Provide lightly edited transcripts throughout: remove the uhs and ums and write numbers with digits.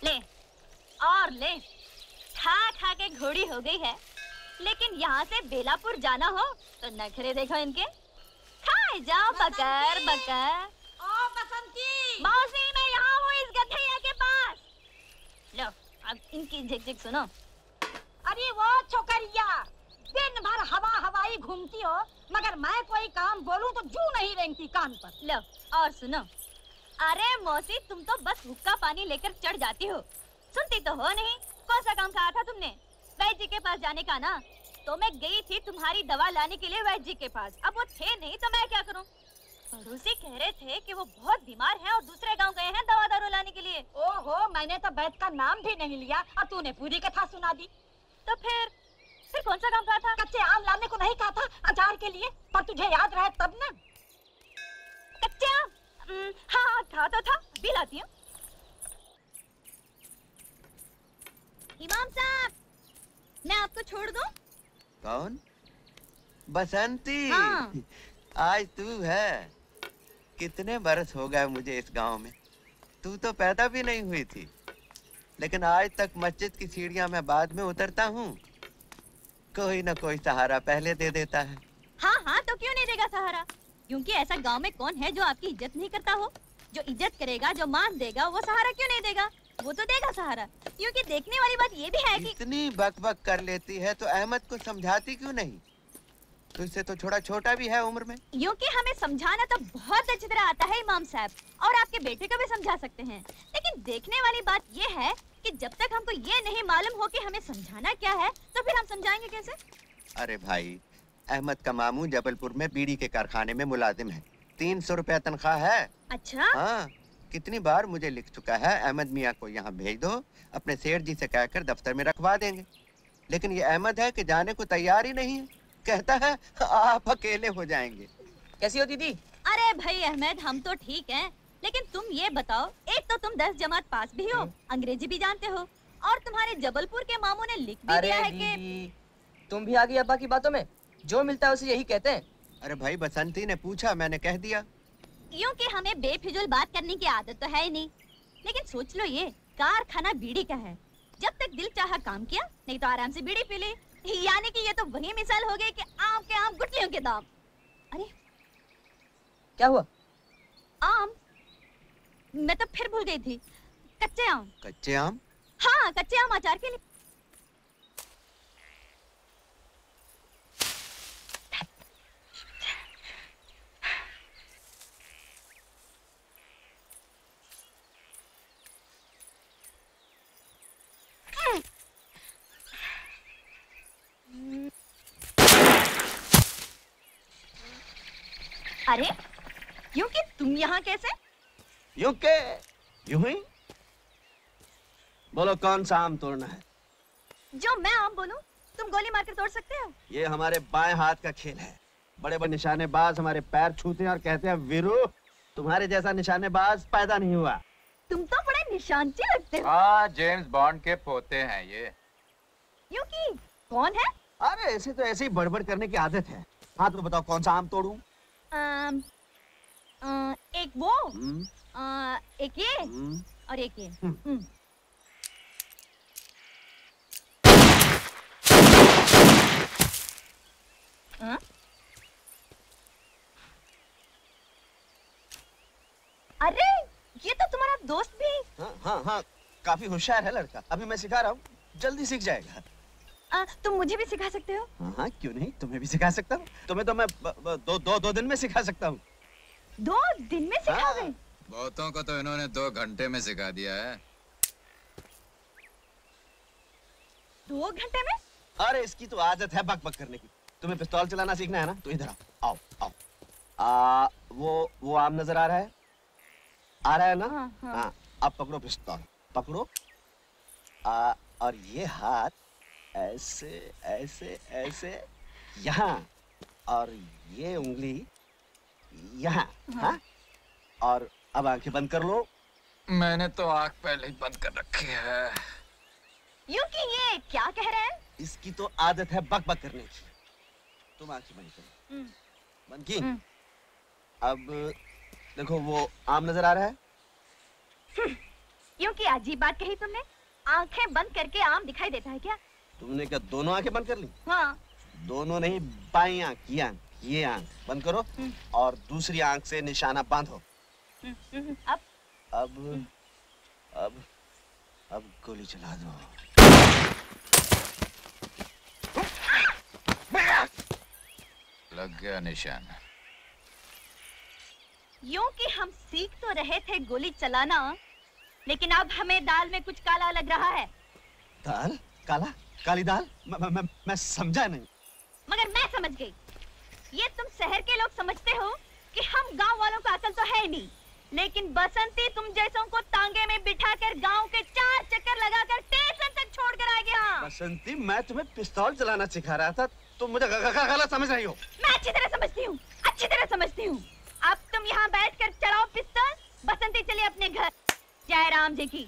ले और ले, खा खा के घोड़ी हो गई है, लेकिन यहाँ से बेलापुर जाना हो तो नखरे देखो इनके। खाए जाओ बकर बकर। ओ बसंती, मौसी मैं यहाँ हूँ इस गधैया के पास। लो अब इनकी झिक-झिक सुनो। अरे वो छोकरिया, दिन भर हवा हवाई घूमती हो, मगर मैं कोई काम बोलूं तो जू नहीं रेंगती कान पर। लो और सुनो। अरे मौसी तुम तो बस हुक्का पानी लेकर चढ़ जाती हो, सुनती तो हो नहीं। कौन सा काम कहा था तुमने? वैद्य जी के पास जाने का ना। तो मैं गई थी तुम्हारी दवा लाने के लिए वैद्य जी के पास, अब वो थे नहीं तो मैं क्या करूं? पड़ोसी कह रहे थे कि वो बहुत बीमार हैं और दूसरे गांव गए हैं दवा दारू लाने के लिए। ओहो, मैंने तो वैद्य का नाम भी नहीं लिया और तूने पूरी कथा सुना दी। तो फिर कौन सा काम कहा था? कच्चे आम लाने को नहीं कहा था अचार के लिए, पर तुझे याद रहे तब ना। कच्चे आम? हाँ कहा तो था, अभी लाती हूँ। इमाम साहब, मैं आपको छोड़ दूं? कौन? बसंती। हाँ। आज तू है। कितने बरस हो गए मुझे इस गांव में, तू तो पैदा भी नहीं हुई थी, लेकिन आज तक मस्जिद की सीढ़ियां मैं बाद में उतरता हूँ, कोई ना कोई सहारा पहले दे देता है। हाँ हाँ, तो क्यों नहीं देगा सहारा? क्योंकि ऐसा गांव में कौन है जो आपकी इज्जत नहीं करता हो? जो इज्जत करेगा, जो मान देगा, वो सहारा क्यों नहीं देगा? वो तो देगा सहारा। क्योंकि देखने वाली बात ये भी है कि इतनी बक कर लेती है तो अहमद को समझाती क्यों नहीं? तुझसे तो थोड़ा छोटा भी है उम्र में। क्योंकि हमें समझाना तो बहुत अच्छी तरह आता है इमाम साहब, और आपके बेटे को भी समझा सकते हैं। लेकिन देखने वाली बात ये है कि जब तक हमको ये नहीं मालूम हो कि हमें समझाना क्या है, तो फिर हम समझाएंगे कैसे? अरे भाई, अहमद का मामू जबलपुर में बीड़ी के कारखाने में मुलाजिम है, 300 रुपया तनख्वाह है। अच्छा? हाँ, कितनी बार मुझे लिख चुका है, अहमद मियाँ को यहाँ भेज दो, अपने सेठ जी से कहकर दफ्तर में रखवा देंगे। लेकिन ये अहमद है कि जाने को तैयार ही नहीं है, कहता है आप अकेले हो जाएंगे। कैसी हो दीदी? अरे भाई अहमद, हम तो ठीक हैं, लेकिन तुम ये बताओ, एक तो तुम 10 जमात पास भी हो, अंग्रेजी भी जानते हो, और तुम्हारे जबलपुर के मामू ने लिख भी दिया है कि तुम भी आ गई अब्बा की बातों में। जो मिलता है उसे यही कहते हैं। अरे भाई, बसंती ने पूछा, मैंने कह दिया। क्योंकि हमें बेफिजूल बात करने की आदत तो है ही नहीं। लेकिन सोच लो, ये कारखाना बीड़ी का है, जब तक दिल चाहा काम किया, नहीं तो आराम से बीड़ी पी ली। यानी कि ये तो वही मिसाल हो गई कि आम के आम गुठलियों के दाम। अरे क्या हुआ? आम? मैं तो फिर भूल गई थी। कच्चे आम। कच्चे आम? हाँ, कच्चे आम अचार के लिए। अरे क्योंकि तुम यहाँ कैसे? यूं के यूं ही। बोलो कौन सा आम तोड़ना है? जो मैं आम बोलूं तुम गोली मार कर तोड़ सकते हो। ये हमारे बाएं हाथ का खेल है। बड़े बड़े निशानेबाज हमारे पैर छूते हैं और कहते हैं वीरू, तुम्हारे जैसा निशानेबाज पैदा नहीं हुआ। तुम तो बड़े निशानची लगते हो। हाँ, जेम्स बॉन्ड के पोते हैं ये। क्योंकि कौन है? अरे ऐसे तो ऐसे ही बड़बड़ करने की आदत है। हाँ तो बताओ कौन सा आम तोड़ूं? एक वो, एक ये और एक ये। अरे ये तो तुम्हारा दोस्त भी। हाँ, काफी होशियार है लड़का। अभी मैं सिखा रहा हूँ, जल्दी सीख जाएगा। तुम मुझे भी सिखा सकते हो? हाँ, क्यों नहीं, तुम्हें भी सिखा सकता हूँ। तुम्हें तो मैं दो दिन में सिखा सकता हूँ। 2 दिन में सिखाओगे? बहुतों को तो इन्होंने 2 घंटे में सिखा दिया है। 2 घंटे में? अरे इसकी तो आदत है बक बक करने की। तुम्हें पिस्तौल चलाना सीखना है ना, तो इधर आओ। आओ। वो आम नजर आ रहा है? आ रहा है ना? हाँ। अब पकड़ो पिस्तौल, पकड़ो। और ये हाथ ऐसे ऐसे ऐसे यहाँ, और ये उंगली यहाँ। हाँ? और अब आंखें बंद कर लो। मैंने तो आँख पहले ही बंद कर रखी है। यूं कि ये क्या कह रहे हैं? इसकी तो आदत है बक बक करने की। तुम आंखें बंद करो। बंद की? अब देखो वो आम नजर आ रहा है? यूं की अजीब बात कही तुमने। आंखें बंद करके आम दिखाई देता है क्या? तुमने क्या दोनों आंखें बंद कर ली? हाँ। दोनों नहीं, बाई आंख, ये आंख, ये आंख बंद करो और दूसरी आंख से निशाना बांधो। अब गोली चला दो। लग गया निशान। यूं कि हम सीख तो रहे थे गोली चलाना, लेकिन अब हमें दाल में कुछ काला लग रहा है। दाल? काला? काली दाल? मैं समझा नहीं। मगर मैं समझ गई। ये तुम शहर के लोग समझते हो कि हम गांव वालों को अकल तो है ही नहीं, लेकिन बसंती तुम जैसों को तांगे में बिठाकर गांव के 4 चक्कर लगाकर स्टेशन तक छोड़कर आ गया। बसंती, मैं तुम्हें पिस्तौल चलाना सिखा रहा था, तुम मुझे गलत समझ रही हो। मैं अच्छी तरह समझती हूँ, अच्छी तरह समझती हूँ। अब तुम यहाँ बैठकर चलाओ पिस्तौल, बसंती चली अपने घर। जय राम जी की।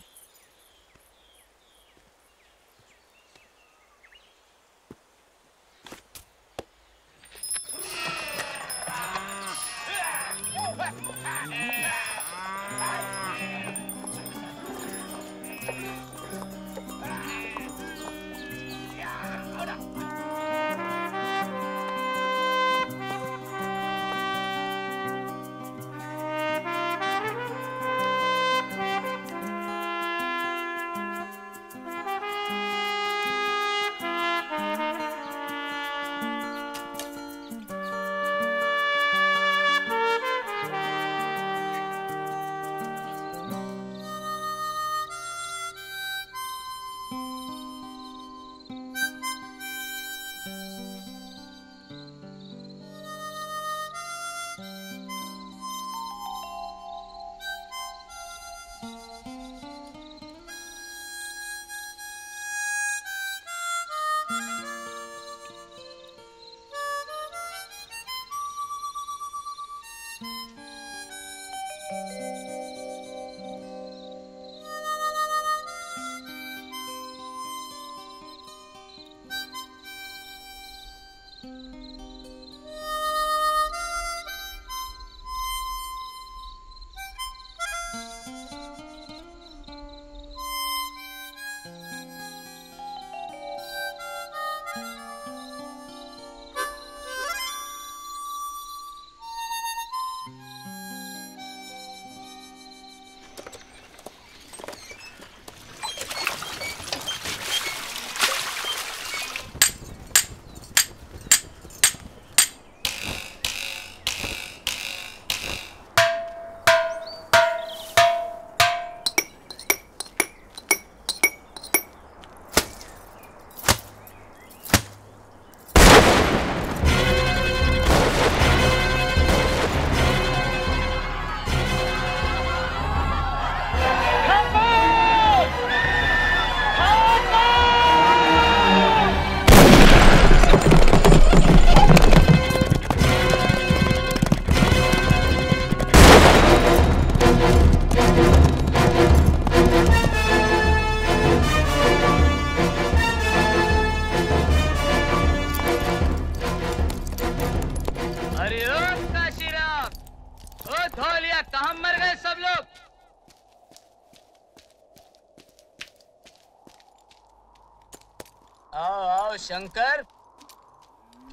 शंकर,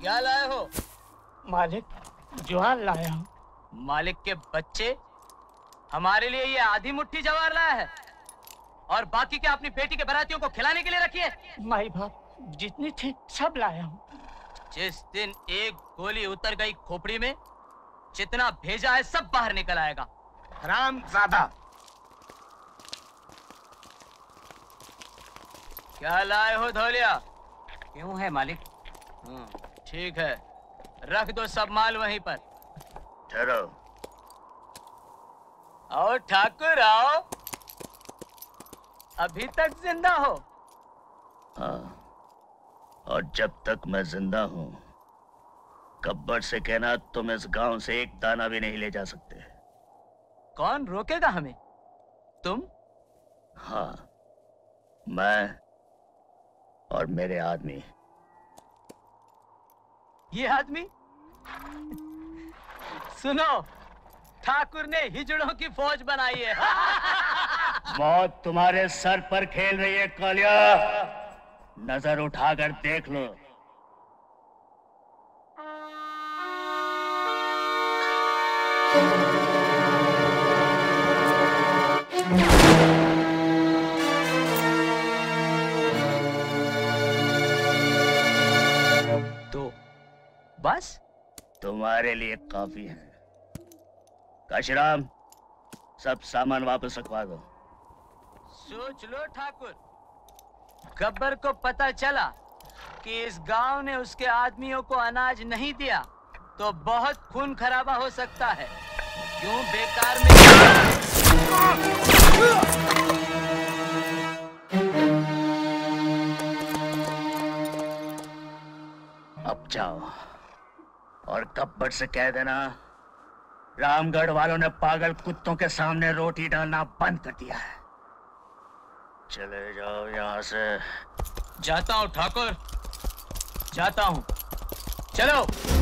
क्या लाए हो? मालिक, ज्वार लाया हूँ। मालिक के बच्चे, हमारे लिए ये आधी मुट्ठी जवार लाया है और बाकी क्या अपनी बेटी के बारातियों को खिलाने के लिए रखी है? माई बाप जितनी थी सब लाया हूँ। जिस दिन एक गोली उतर गई खोपड़ी में, जितना भेजा है सब बाहर निकल आएगा। हरामजादा। क्या लाए हो धौलिया? क्यों है मालिक? ठीक है, रख दो सब माल वहीं पर। ठहरो। आओ ठाकुर आओ, अभी तक जिंदा हो? हाँ, और जब तक मैं जिंदा हूँ गब्बर से कहना तुम इस गांव से एक दाना भी नहीं ले जा सकते। कौन रोकेगा हमें? तुम? हाँ, मैं और मेरे आदमी। ये आदमी? सुनो, ठाकुर ने हिजड़ों की फौज बनाई है। मौत तुम्हारे सर पर खेल रही है कालिया, नजर उठाकर देख लो। तो बस तुम्हारे लिए काफी है। काशीराम, सब सामान वापस रखवा दो। सोच लो ठाकुर, गब्बर को पता चला कि इस गांव ने उसके आदमियों को अनाज नहीं दिया तो बहुत खून खराबा हो सकता है। क्यों बेकार में? अब जाओ और गब्बर से कह देना रामगढ़ वालों ने पागल कुत्तों के सामने रोटी डालना बंद कर दिया है। चले जाओ यहाँ से। जाता हूँ ठाकुर, जाता हूँ। चलो।